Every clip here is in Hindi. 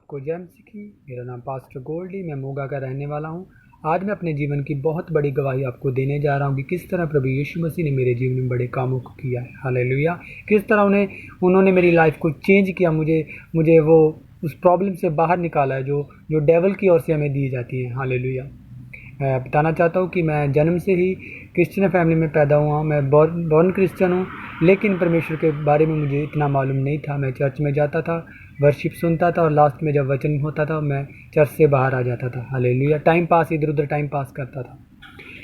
आपको जय मसीह की। मेरा नाम पास्टर गोल्डी, मैं मोगा का रहने वाला हूँ। आज मैं अपने जीवन की बहुत बड़ी गवाही आपको देने जा रहा हूँ कि किस तरह प्रभु यीशु मसीह ने मेरे जीवन में बड़े कामों को किया है। हालेलुया। किस तरह उन्होंने मेरी लाइफ को चेंज किया, मुझे वो उस प्रॉब्लम से बाहर निकाला है जो जो डेवल की ओर से हमें दी जाती है। हालेलुया। मैं बताना चाहता हूँ कि मैं जन्म से ही क्रिश्चियन फैमिली में पैदा हुआ हूँ। मैं बॉर्न क्रिश्चियन हूँ, लेकिन परमेश्वर के बारे में मुझे इतना मालूम नहीं था। मैं चर्च में जाता था, वर्शिप सुनता था और लास्ट में जब वचन होता था मैं चर्च से बाहर आ जाता था। हालेलुया। टाइम पास, इधर उधर टाइम पास करता था।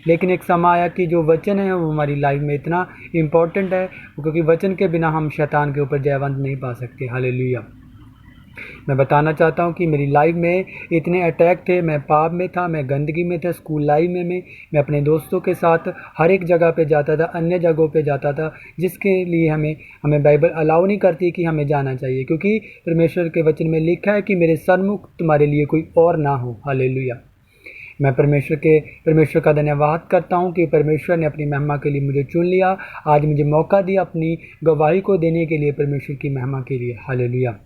लेकिन एक समय आया कि जो वचन है वो हमारी लाइफ में इतना इम्पोर्टेंट है, क्योंकि वचन के बिना हम शैतान के ऊपर जयवंत नहीं पा सकते। हालेलुया। मैं बताना चाहता हूँ कि मेरी लाइफ में इतने अटैक थे, मैं पाप में था, मैं गंदगी में था। स्कूल लाइफ में मैं अपने दोस्तों के साथ हर एक जगह पे जाता था, अन्य जगहों पे जाता था, जिसके लिए हमें बाइबल अलाउ नहीं करती कि हमें जाना चाहिए, क्योंकि परमेश्वर के वचन में लिखा है कि मेरे सन्मुख तुम्हारे लिए कोई और ना हो। हालेलुया। मैं परमेश्वर का धन्यवाद करता हूँ कि परमेश्वर ने अपनी महिमा के लिए मुझे चुन लिया। आज मुझे मौका दिया अपनी गवाही को देने के लिए, परमेश्वर की महिमा के लिए। हालेलुया।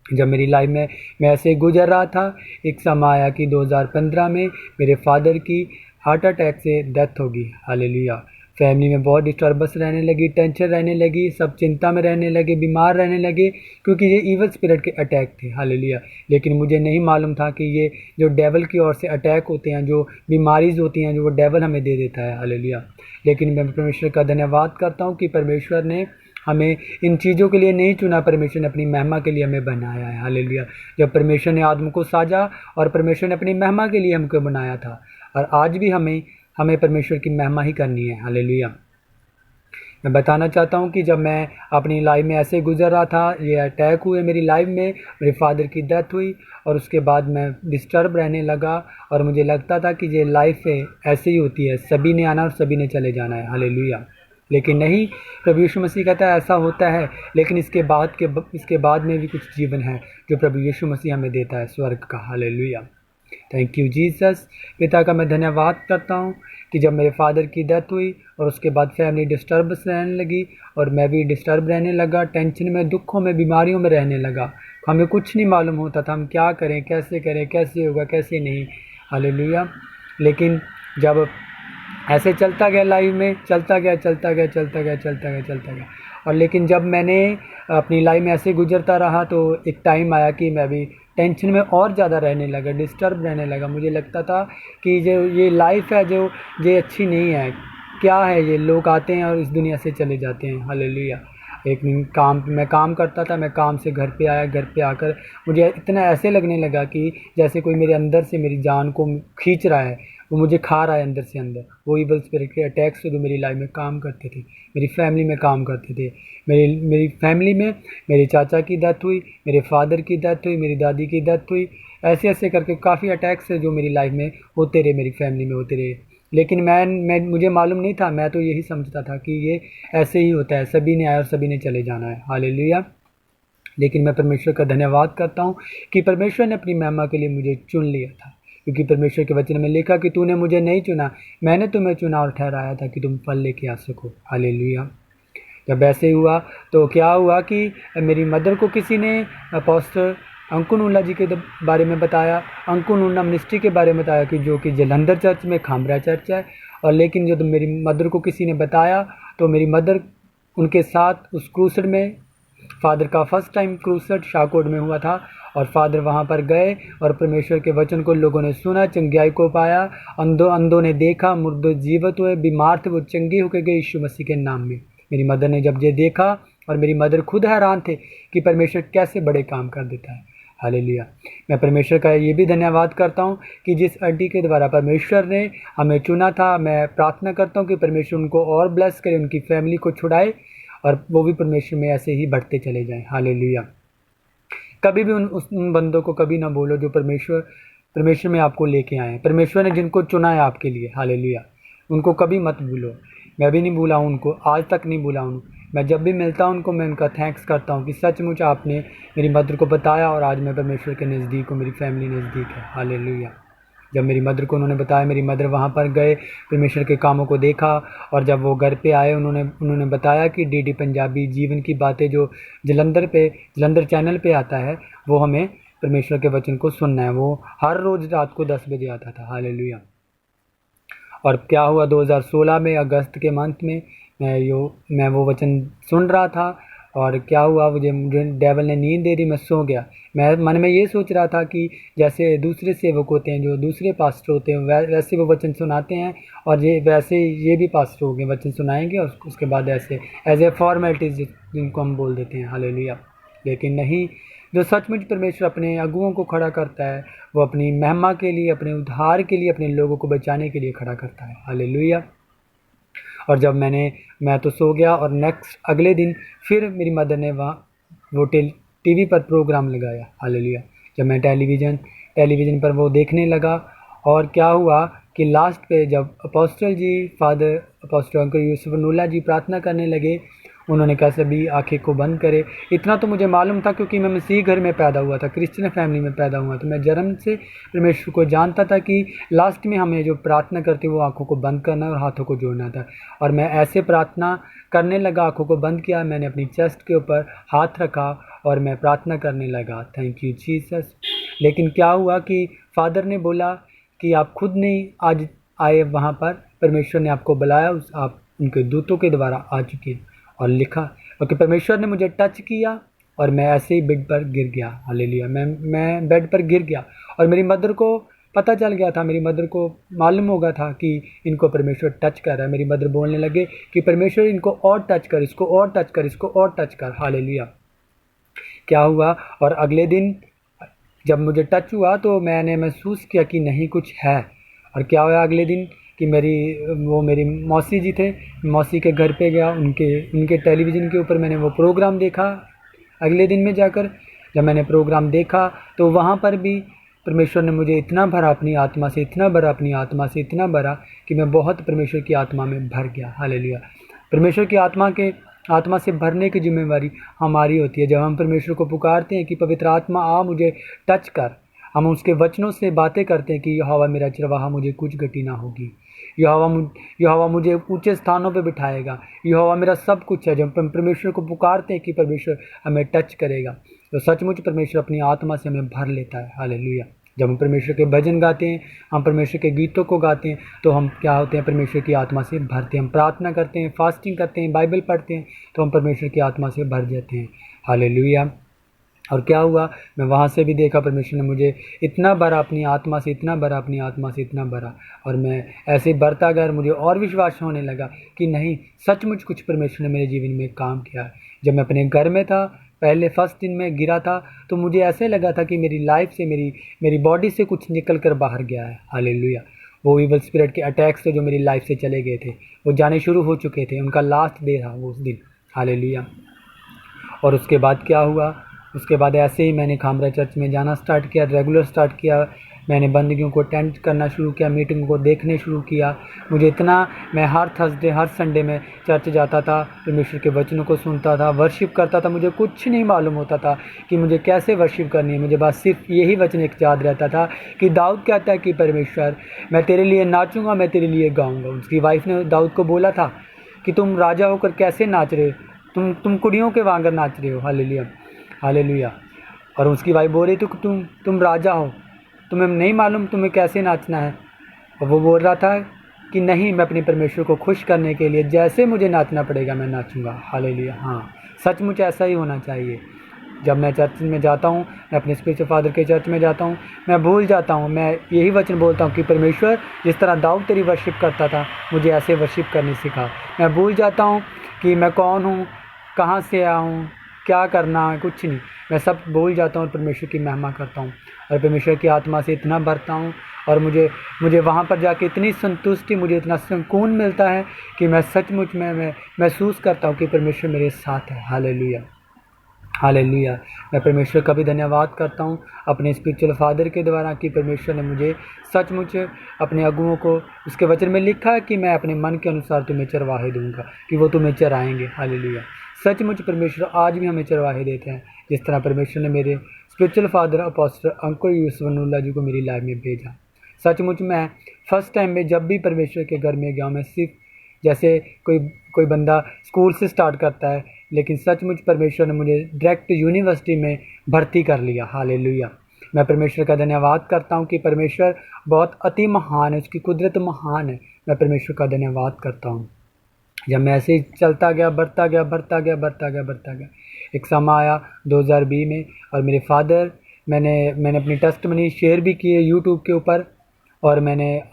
जब मेरी लाइफ में मैं ऐसे गुजर रहा था, एक समय आया कि 2015 में मेरे फादर की हार्ट अटैक से डेथ होगी। हालेलुया। फैमिली में बहुत डिस्टर्बेंस रहने लगी, टेंशन रहने लगी, सब चिंता में रहने लगे, बीमार रहने लगे, क्योंकि ये ईवल स्पिरिट के अटैक थे। हालेलुया। लेकिन मुझे नहीं मालूम था कि ये जो डेवल की ओर से अटैक होते हैं, जो बीमारीज होती हैं, जो वो डेवल हमें दे देता है। हालेलुया। लेकिन मैं परमेश्वर का धन्यवाद करता हूँ कि परमेश्वर ने हमें इन चीज़ों के लिए नहीं चुना, परमेश्वर ने अपनी महिमा के लिए हमें बनाया है। हालेलुया। जब परमेश्वर ने आदम को साजा और परमेश्वर ने अपनी महिमा के लिए हमको बनाया था, और आज भी हमें परमेश्वर की महिमा ही करनी है। हालेलुया। मैं बताना चाहता हूँ कि जब मैं अपनी लाइफ में ऐसे गुजर रहा था, ये अटैक हुए मेरी लाइफ में, मेरे फादर की डेथ हुई, और उसके बाद मैं डिस्टर्ब रहने लगा, और मुझे लगता था कि ये लाइफ ऐसे ही होती है, सभी ने आना और सभी ने चले जाना है। हालेलुया। लेकिन नहीं, प्रभु यीशु मसीह कहता है ऐसा होता है, लेकिन इसके बाद में भी कुछ जीवन है जो प्रभु यीशु मसीह हमें देता है, स्वर्ग का। हालेलुया। Thank you Jesus. पिता का मैं धन्यवाद करता हूँ कि जब मेरे फादर की डेथ हुई और उसके बाद फैमिली डिस्टर्बेंस रहने लगी, और मैं भी डिस्टर्ब रहने लगा, टेंशन में, दुखों में, बीमारियों में रहने लगा। हमें कुछ नहीं मालूम होता था हम क्या करें, कैसे होगा, कैसे नहीं। हालेलुया। लेकिन जब ऐसे चलता गया, लाइफ में चलता गया, और लेकिन जब मैंने अपनी लाइफ में ऐसे गुजरता रहा, तो एक टाइम आया कि मैं भी टेंशन में और ज़्यादा रहने लगा, डिस्टर्ब रहने लगा। मुझे लगता था कि जो ये लाइफ है, जो ये अच्छी नहीं है, क्या है ये, लोग आते हैं और इस दुनिया से चले जाते हैं। हालेलुया। एक दिन मैं काम करता था, मैं काम से घर पे आया, घर पे आकर मुझे इतना ऐसे लगने लगा कि जैसे कोई मेरे अंदर से मेरी जान को खींच रहा है, वो मुझे खा रहा है अंदर से अंदर। वो ईवल स्पिरिट के अटैक्स जो मेरी लाइफ में काम करते थे, मेरी फैमिली में काम करते थे। मेरी फैमिली में मेरे चाचा की डेथ हुई, मेरे फादर की डेथ हुई, मेरी दादी की डेथ हुई। ऐसे ऐसे करके काफ़ी अटैक्स जो मेरी लाइफ में होते रहे, मेरी फैमिली में होते रहे। लेकिन मुझे मालूम नहीं था, मैं तो यही समझता था कि ये ऐसे ही होता है, सभी ने आया और सभी ने चले जाना है। हालेलुया। लेकिन मैं परमेश्वर का धन्यवाद करता हूँ कि परमेश्वर ने अपनी महिमा के लिए मुझे चुन लिया था, क्योंकि परमेश्वर के वचन में लिखा कि तूने मुझे नहीं चुना, मैंने तुम्हें चुना और ठहराया था कि तुम फल लेके आ सको। हालेलुया। जब ऐसे हुआ तो क्या हुआ कि मेरी मदर को किसी ने पास्टर अंकुन उल्ला जी के बारे में बताया, अंकुन उल्ला मिनिस्ट्री के बारे में बताया, कि जो कि जलंधर चर्च में खामरा चर्च है। और लेकिन जब मेरी मदर को किसी ने बताया, तो मेरी मदर उनके साथ उस क्रूसेड में, फादर का फर्स्ट टाइम क्रूसेड शाहकोट में हुआ था, और फादर वहाँ पर गए और परमेश्वर के वचन को लोगों ने सुना, चंगाई को पाया, अंधों ने देखा, मुर्दे जीवित हुए, बीमार थे वो चंगे होकर गए यीशु मसीह के नाम में। मेरी मदर ने जब ये देखा, और मेरी मदर खुद हैरान थे कि परमेश्वर कैसे बड़े काम कर देता है। हालेलुया। मैं परमेश्वर का ये भी धन्यवाद करता हूँ कि जिस आंटी के द्वारा परमेश्वर ने हमें चुना था, मैं प्रार्थना करता हूँ कि परमेश्वर उनको और ब्लेस करे, उनकी फैमिली को छुड़ाए, और वो भी परमेश्वर में ऐसे ही बढ़ते चले जाएं। हालेलुया। कभी भी उन बंदों को कभी ना बोलो जो परमेश्वर में आपको लेके आए हैं, परमेश्वर ने जिनको चुना है आपके लिए। हालेलुया। उनको कभी मत भूलो। मैं भी नहीं भूला हूँ उनको, आज तक नहीं भूला हूँ। मैं जब भी मिलता हूँ उनको, मैं उनका थैंक्स करता हूँ कि सचमुच आपने मेरी मदर को बताया, और आज मैं परमेश्वर के नज़दीक हूँ, मेरी फैमिली नज़दीक है। हालेलुया। जब मेरी मदर को उन्होंने बताया, मेरी मदर वहाँ पर गए, परमेश्वर के कामों को देखा, और जब वो घर पे आए, उन्होंने बताया कि डीडी पंजाबी जीवन की बातें जो जलंधर चैनल पे आता है, वो हमें परमेश्वर के वचन को सुनना है। वो हर रोज़ रात को 10 बजे आता था। हालेलुया। और क्या हुआ 2016 में अगस्त के मंथ में मैं वो वचन सुन रहा था, और क्या हुआ, मुझे डेवल ने नींद दे दी, मैं सो गया। मैं मन में ये सोच रहा था कि जैसे दूसरे सेवक होते हैं, जो दूसरे पास्टर होते हैं, वैसे वो वचन सुनाते हैं, और वैसे ये भी पास्टर हो गए, वचन सुनाएंगे और उसके बाद ऐसे एज ए फॉर्मेलिटीज जिनको हम बोल देते हैं। हालेलुया। लेकिन नहीं, जो सचमुच परमेश्वर अपने अगुओं को खड़ा करता है, वो अपनी महिमा के लिए, अपने उद्धार के लिए, अपने लोगों को बचाने के लिए खड़ा करता है। हालेलुया। और जब मैं तो सो गया, और नेक्स्ट अगले दिन फिर मेरी मदर ने वो टीवी पर प्रोग्राम लगाया। हालेलुया। जब मैं टेलीविज़न पर वो देखने लगा, और क्या हुआ कि लास्ट पे जब फादर अपोस्टल अंकल यूसुफ नूल्ला जी प्रार्थना करने लगे, उन्होंने कहा सभी आंखें को बंद करे। इतना तो मुझे मालूम था, क्योंकि मैं मसीह घर में पैदा हुआ था, क्रिश्चियन फैमिली में पैदा हुआ, तो मैं जन्म से परमेश्वर को जानता था कि लास्ट में हमें जो प्रार्थना करते वो आंखों को बंद करना और हाथों को जोड़ना था। और मैं ऐसे प्रार्थना करने लगा, आंखों को बंद किया, मैंने अपनी चेस्ट के ऊपर हाथ रखा और मैं प्रार्थना करने लगा, थैंक यू जीसस। लेकिन क्या हुआ कि फादर ने बोला कि आप खुद नहीं आज आए वहाँ पर, परमेश्वर ने आपको बुलाया, आप उनके दूतों के द्वारा आ चुके हैं। और लिखा, क्योंकि परमेश्वर ने मुझे टच किया और मैं ऐसे ही बेड पर गिर गया। हालेलुया। मैं बेड पर गिर गया, और मेरी मदर को पता चल गया था, मेरी मदर को मालूम होगा था कि इनको परमेश्वर टच कर रहा है। मेरी मदर बोलने लगे कि परमेश्वर इनको और टच कर, इसको और टच कर, इसको और टच कर। हालेलुया। क्या हुआ, और अगले दिन जब मुझे टच हुआ तो मैंने महसूस किया कि नहीं कुछ है। और क्या हुआ अगले दिन कि मेरी मौसी जी थे, मौसी के घर पे गया, उनके टेलीविज़न के ऊपर मैंने वो प्रोग्राम देखा। अगले दिन में जाकर जब मैंने प्रोग्राम देखा तो वहाँ पर भी परमेश्वर ने मुझे इतना भरा अपनी आत्मा से, इतना भरा अपनी आत्मा से, इतना भरा कि मैं बहुत परमेश्वर की आत्मा में भर गया। हालेलुया। परमेश्वर की आत्मा से भरने की जिम्मेवारी हमारी होती है। जब हम परमेश्वर को पुकारते हैं कि पवित्र आत्मा आ मुझे टच कर, हम उसके वचनों से बातें करते हैं कि यहोवा मेरा चरवाहा, मुझे कुछ घटी ना होगी, यहोवा मुझे ऊंचे स्थानों पे बिठाएगा, यहोवा मेरा सब कुछ है। जब हम परमेश्वर को पुकारते हैं कि परमेश्वर हमें टच करेगा, तो सचमुच परमेश्वर अपनी आत्मा से हमें भर लेता है। हालेलुया। जब हम परमेश्वर के भजन गाते हैं, हम परमेश्वर के गीतों को गाते हैं, तो हम क्या होते हैं, परमेश्वर की आत्मा से भरते हैं। हम प्रार्थना करते हैं, फास्टिंग करते हैं, बाइबल पढ़ते हैं, तो हम परमेश्वर की आत्मा से भर जाते हैं। हालेलुया। और क्या हुआ, मैं वहाँ से भी देखा, परमेश्वर ने मुझे इतना भरा अपनी आत्मा से, इतना भरा अपनी आत्मा से, इतना भरा, और मैं ऐसे बढ़ता गया। मुझे और विश्वास होने लगा कि नहीं, सचमुच कुछ परमेश्वर ने मेरे जीवन में काम किया है। जब मैं अपने घर में था, पहले फर्स्ट दिन में गिरा था, तो मुझे ऐसे लगा था कि मेरी लाइफ से, मेरी बॉडी से कुछ निकल कर बाहर गया है। हालेलुया। वो इवल स्पिरिट के अटैक्स थे जो मेरी लाइफ से चले गए थे, वो जाने शुरू हो चुके थे, उनका लास्ट डे था वो उस दिन। हालेलुया। और उसके बाद क्या हुआ, उसके बाद ऐसे ही मैंने खामरा चर्च में जाना स्टार्ट किया, रेगुलर स्टार्ट किया। मैंने बंदगियों को अटेंड करना शुरू किया, मीटिंग को देखने शुरू किया। मैं हर थर्सडे, हर संडे में चर्च जाता था, परमेश्वर के वचनों को सुनता था, वर्शिप करता था। मुझे कुछ नहीं मालूम होता था कि मुझे कैसे वर्शिप करनी है। मुझे बस सिर्फ यही वचन एक याद रहता था कि दाऊद कहता है कि परमेश्वर, मैं तेरे लिए नाचूंगा, मैं तेरे लिए गाऊंगा। उसकी वाइफ ने दाऊद को बोला था कि तुम राजा होकर कैसे नाच रहे, तुम कुड़ियों के वांगर नाच रहे हो। हालेलुया। हालेलुया। और उसकी वाइफ बोल रही थी कि तुम राजा हो, तुम्हें नहीं मालूम तुम्हें कैसे नाचना है। और वो बोल रहा था कि नहीं, मैं अपने परमेश्वर को खुश करने के लिए जैसे मुझे नाचना पड़ेगा मैं नाचूंगा। हालेलुया। हाँ, सचमुच ऐसा ही होना चाहिए। जब मैं चर्च में जाता हूँ, मैं अपने स्पिरिचुअल फादर के चर्च में जाता हूँ, मैं भूल जाता हूँ, मैं यही वचन बोलता हूँ कि परमेश्वर, जिस तरह दाऊद तेरी वर्शिप करता था, मुझे ऐसे वर्शिप करनी सिखा। मैं भूल जाता हूँ कि मैं कौन हूँ, कहाँ से आया हूँ, क्या करना है, कुछ नहीं, मैं सब भूल जाता हूँ और परमेश्वर की महिमा करता हूँ, और परमेश्वर की आत्मा से इतना भरता हूँ। और मुझे वहाँ पर जाके इतनी संतुष्टि, मुझे इतना सुकून मिलता है कि मैं सचमुच में महसूस करता हूँ कि परमेश्वर मेरे साथ है। हालेलुया। हालेलुया। मैं परमेश्वर का भी धन्यवाद करता हूँ अपने स्पिरिचुअल फादर के द्वारा कि परमेश्वर ने मुझे सचमुच अपने अगुओं को, उसके वचन में लिखा है कि मैं अपने मन के अनुसार तुम्हें चरवाहे दूंगा, कि वो तुम्हें चराएंगे। हालेलुया। सचमुच परमेश्वर आज भी हमें चरवाहे देते हैं, जिस तरह परमेश्वर ने मेरे स्पिरिचुअल फादर अपोस्टल अंकुर यूसुफ नूल्ला जी को मेरी लाइफ में भेजा। सचमुच मैं फर्स्ट टाइम में जब भी परमेश्वर के घर में गया, मैं सिर्फ जैसे कोई बंदा स्कूल से स्टार्ट करता है, लेकिन सचमुच परमेश्वर ने मुझे डायरेक्ट यूनिवर्सिटी में भर्ती कर लिया। हालेलुया। मैं परमेश्वर का धन्यवाद करता हूँ कि परमेश्वर बहुत अति महान है, उसकी कुदरत महान है। मैं परमेश्वर का धन्यवाद करता हूँ। जब मैं ऐसे ही चलता गया, बढ़ता गया, बढ़ता गया, बढ़ता गया, बढ़ता गया, एक समय आया 2020 में, और मेरे फादर, मैंने अपनी टेस्टमनी शेयर भी की है यूट्यूब के ऊपर, और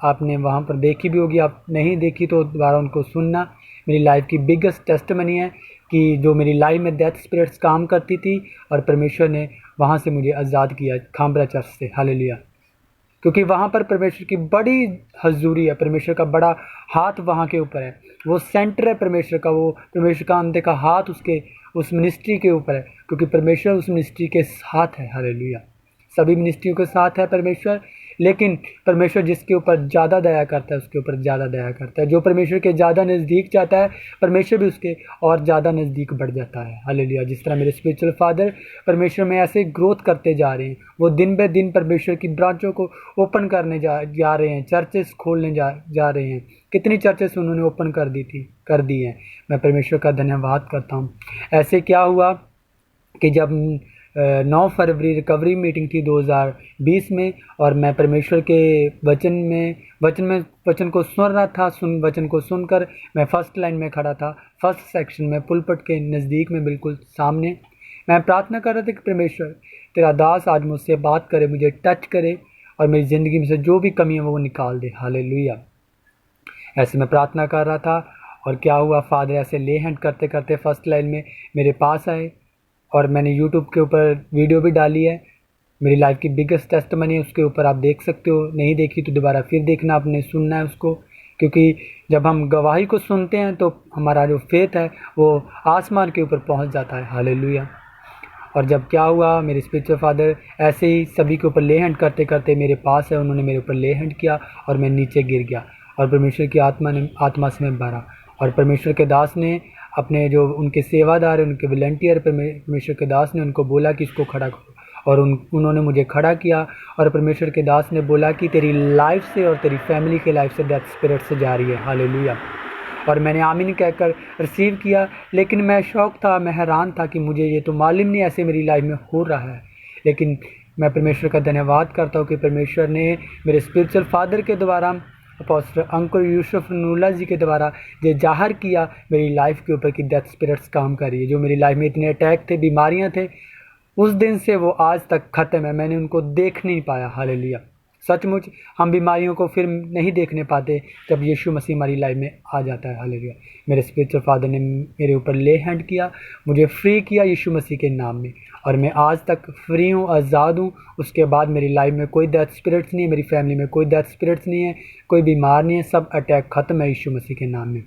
आपने वहाँ पर देखी भी होगी। आप नहीं देखी तो दोबारा उनको सुनना। मेरी लाइफ की बिगेस्ट टेस्टमनी है कि जो मेरी लाइफ में डेथ स्पिरिट्स काम करती थी, और परमेश्वर ने वहाँ से मुझे आज़ाद किया, खामरा चर्च से। हालेलुया। क्योंकि वहाँ पर परमेश्वर की बड़ी हजूरी है, परमेश्वर का बड़ा हाथ वहाँ के ऊपर है, वो सेंटर है परमेश्वर का, वो परमेश्वर का अंदर का हाथ उस मिनिस्ट्री के ऊपर है, क्योंकि परमेश्वर उस मिनिस्ट्री के साथ है। हालेलुया। सभी मिनिस्ट्रियों के साथ है परमेश्वर, लेकिन परमेश्वर जिसके ऊपर ज़्यादा दया करता है उसके ऊपर ज़्यादा दया करता है। जो परमेश्वर के ज़्यादा नज़दीक जाता है, परमेश्वर भी उसके और ज़्यादा नज़दीक बढ़ जाता है। हालेलुया। जिस तरह मेरे स्पिरिचुअल फादर परमेश्वर में ऐसे ग्रोथ करते जा रहे हैं, वो दिन ब दिन परमेश्वर की ब्रांचों को ओपन करने जा रहे हैं, चर्चेस खोलने जा रहे हैं। कितनी चर्चेस उन्होंने ओपन कर दी हैं। मैं परमेश्वर का धन्यवाद करता हूँ। ऐसे क्या हुआ कि जब 9 फरवरी रिकवरी मीटिंग थी 2020 में, और मैं परमेश्वर के वचन को सुन रहा था। वचन को सुनकर मैं फर्स्ट लाइन में खड़ा था, फर्स्ट सेक्शन में, पुलपट के नज़दीक में, बिल्कुल सामने। मैं प्रार्थना कर रहा था कि परमेश्वर तेरा दास आज मुझसे बात करे, मुझे टच करे, और मेरी ज़िंदगी में से जो भी कमी है वो निकाल दे। हालेलुया। ऐसे मैं प्रार्थना कर रहा था, और क्या हुआ, फादर ऐसे ले हैंड करते करते फर्स्ट लाइन में मेरे पास आए, और मैंने यूट्यूब के ऊपर वीडियो भी डाली है। मेरी लाइफ की बिगेस्ट टेस्टमनी, उसके ऊपर आप देख सकते हो। नहीं देखी तो दोबारा फिर देखना, आपने सुनना है उसको, क्योंकि जब हम गवाही को सुनते हैं तो हमारा जो फेथ है वो आसमान के ऊपर पहुंच जाता है। हालेलुया। और जब क्या हुआ, मेरे स्पिरिचुअल फादर ऐसे ही सभी के ऊपर ले हैंड करते करते मेरे पास है, उन्होंने मेरे ऊपर ले हैंड किया, और मैं नीचे गिर गया, और परमेश्वर की आत्मा से मैं भरा। और परमेश्वर के दास ने अपने जो उनके सेवादार, उनके वॉलंटियर, परमेश्वर के दास ने उनको बोला कि इसको खड़ा करो, और उन्होंने मुझे खड़ा किया। और परमेश्वर के दास ने बोला कि तेरी लाइफ से और तेरी फैमिली के लाइफ से डेथ स्पिरिट से जा रही है। हालेलुया। और मैंने आमीन कहकर रिसीव किया। लेकिन मैं शौक था, मैं हैरान था कि मुझे ये तो मालूम नहीं ऐसे मेरी लाइफ में हो रहा है। लेकिन मैं परमेश्वर का धन्यवाद करता हूँ कि परमेश्वर ने मेरे स्पिरिचुअल फादर के द्वारा, अपोस्टल अंकुर यूसुफ नूला जी के द्वारा ये जाहिर किया मेरी लाइफ के ऊपर कि डेथ स्पिरिट्स काम कर रही है। जो मेरी लाइफ में इतने अटैक थे, बीमारियां थे, उस दिन से वो आज तक ख़त्म है। मैंने उनको देख नहीं पाया। हालेलुया। सचमुच हम बीमारियों को फिर नहीं देखने पाते जब यीशु मसीह हमारी लाइफ में आ जाता है। हालेलुया। मेरे स्पिरिचुअल फादर ने मेरे ऊपर ले हैंड किया, मुझे फ्री किया यीशु मसीह के नाम में, और मैं आज तक फ्री हूँ, आज़ाद हूँ। उसके बाद मेरी लाइफ में कोई डेथ स्पिरिट्स नहीं है, मेरी फैमिली में कोई डेथ स्पिरिट्स नहीं है, कोई बीमार नहीं है, सब अटैक ख़त्म है यीशु मसीह के नाम में।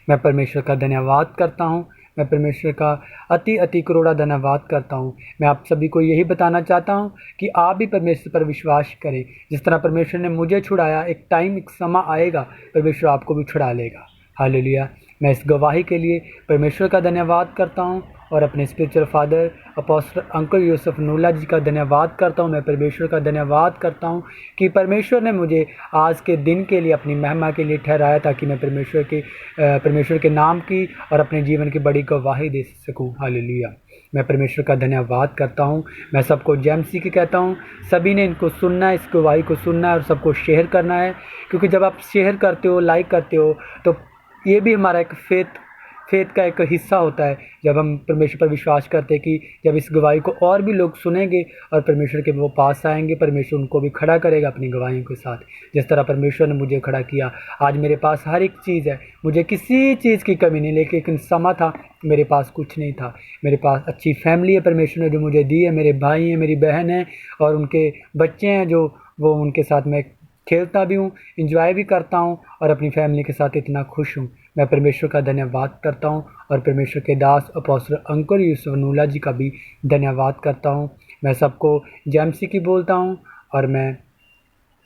मैं परमेश्वर का धन्यवाद करता हूँ। मैं परमेश्वर का अति करोड़ा धन्यवाद करता हूँ। मैं आप सभी को यही बताना चाहता हूँ कि आप भी परमेश्वर पर विश्वास करें। जिस तरह परमेश्वर ने मुझे छुड़ाया, एक टाइम, एक समय आएगा परमेश्वर आपको भी छुड़ा लेगा। हालेलुया। मैं इस गवाही के लिए परमेश्वर का धन्यवाद करता हूँ, और अपने स्पिरिचुअल फादर अपोस्टल अंकुर यूसुफ नूला जी का धन्यवाद करता हूँ। मैं परमेश्वर का धन्यवाद करता हूँ कि परमेश्वर ने मुझे आज के दिन के लिए अपनी महिमा के लिए ठहराया, ताकि मैं परमेश्वर के नाम की और अपने जीवन की बड़ी गवाही दे सकूँ। हालेलुया। मैं परमेश्वर का धन्यवाद करता हूँ। मैं सबको जेएमसी के कहता हूँ, सभी ने इनको सुनना है, इस गवाही को सुनना है, और सबको शेयर करना है। क्योंकि जब आप शेयर करते हो, लाइक करते हो, तो ये भी हमारा एक फेथ का एक हिस्सा होता है। जब हम परमेश्वर पर विश्वास करते हैं कि जब इस गवाही को और भी लोग सुनेंगे और परमेश्वर के वो पास आएंगे, परमेश्वर उनको भी खड़ा करेगा अपनी गवाहियों के साथ। जिस तरह परमेश्वर ने मुझे खड़ा किया, आज मेरे पास हर एक चीज़ है, मुझे किसी चीज़ की कमी नहीं। लेकिन समय था मेरे पास कुछ नहीं था। मेरे पास अच्छी फैमिली है परमेश्वर ने जो मुझे दी है, मेरे भाई हैं, मेरी बहन है, और उनके बच्चे हैं, जो वो उनके साथ मैं खेलता भी हूँ, इंजॉय भी करता हूँ, और अपनी फैमिली के साथ इतना खुश हूँ। मैं परमेश्वर का धन्यवाद करता हूँ, और परमेश्वर के दास अपोस्टल अंकुर यूसुफ नूला जी का भी धन्यवाद करता हूँ। मैं सबको जेएमसी की बोलता हूँ, और मैं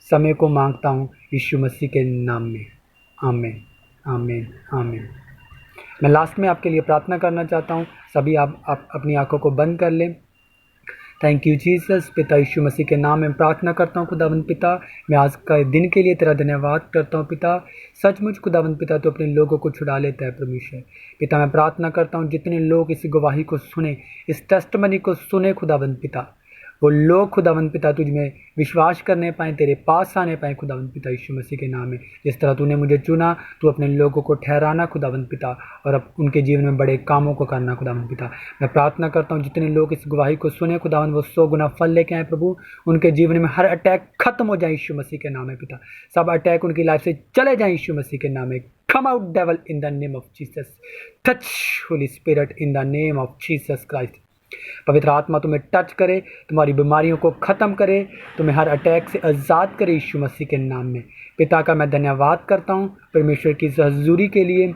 समय को मांगता हूँ यीशु मसीह के नाम में। आमीन, आमीन, आमीन। मैं लास्ट में आपके लिए प्रार्थना करना चाहता हूँ। सभी आप अपनी आंखों को बंद कर लें। Thank you Jesus. पिता यीशु मसीह के नाम में प्रार्थना करता हूँ खुदावंद पिता, मैं आज का दिन के लिए तेरा धन्यवाद करता हूँ पिता। सचमुच खुदावंद पिता तो अपने लोगों को छुड़ा लेता है परमेश्वर। पिता मैं प्रार्थना करता हूँ जितने लोग इस गवाही को सुने, इस टेस्टमनी को सुने खुदावंद पिता, वो लोग खुदावंद पिता तुझ में विश्वास करने पाएँ, तेरे पास आने पाएँ खुदावंद पिता यीशु मसीह के नाम में। जिस तरह तूने मुझे चुना, तू अपने लोगों को ठहराना खुदावंद पिता, और अब उनके जीवन में बड़े कामों को करना खुदावंद पिता। मैं प्रार्थना करता हूँ जितने लोग इस गवाही को सुने खुदावंद, वो 100 गुना फल लेके आए प्रभु। उनके जीवन में हर अटैक खत्म हो जाए यीशु मसीह के नाम में पिता। सब अटैक उनकी लाइफ से चले जाए यीशु मसीह के नाम में। Come out devil in the name of Jesus. Touch Holy Spirit in the name of Jesus Christ. पवित्र आत्मा तुम्हें टच करे, तुम्हारी बीमारियों को ख़त्म करे, तुम्हें हर अटैक से आज़ाद करे यीशु मसीह के नाम में। पिता का मैं धन्यवाद करता हूँ परमेश्वर की इस हजूरी के लिए।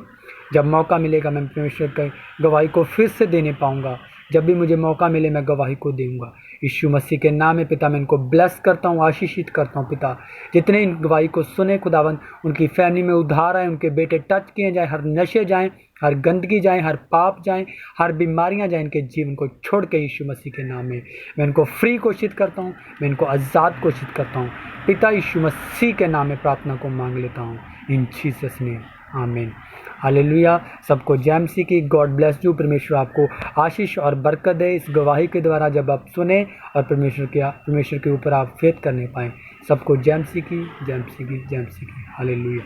जब मौका मिलेगा मैं परमेश्वर की गवाही को फिर से देने पाऊँगा। जब भी मुझे मौका मिले मैं गवाही को दूंगा यीशु मसीह के नाम में। पिता मैं इनको ब्लेस करता हूँ, आशीषित करता हूँ पिता। जितने इन गवाही को सुने खुदावंद, उनकी फैमिली में उद्धार आए, उनके बेटे टच किए जाएँ, हर नशे जाएँ, हर गंदगी जाएँ, हर पाप जाएँ, हर बीमारियाँ जाएँ इनके जीवन को छोड़ के यीशु मसीह के नाम में। मैं इनको फ्री घोषित करता हूँ, मैं इनको आज़ाद घोषित करता हूँ पिता यीशु मसीह के नाम में। प्रार्थना को मांग लेता हूँ इन जीसस नेम, आमीन। हालेलुया। सबको जय मसीह की। God bless you. परमेश्वर आपको आशीष और बरकत दे इस गवाही के द्वारा, जब आप सुने और परमेश्वर के ऊपर आप फेथ करने पाएँ। सबको जय मसीह की, जय मसीह की, जय मसीह की। हालेलुया।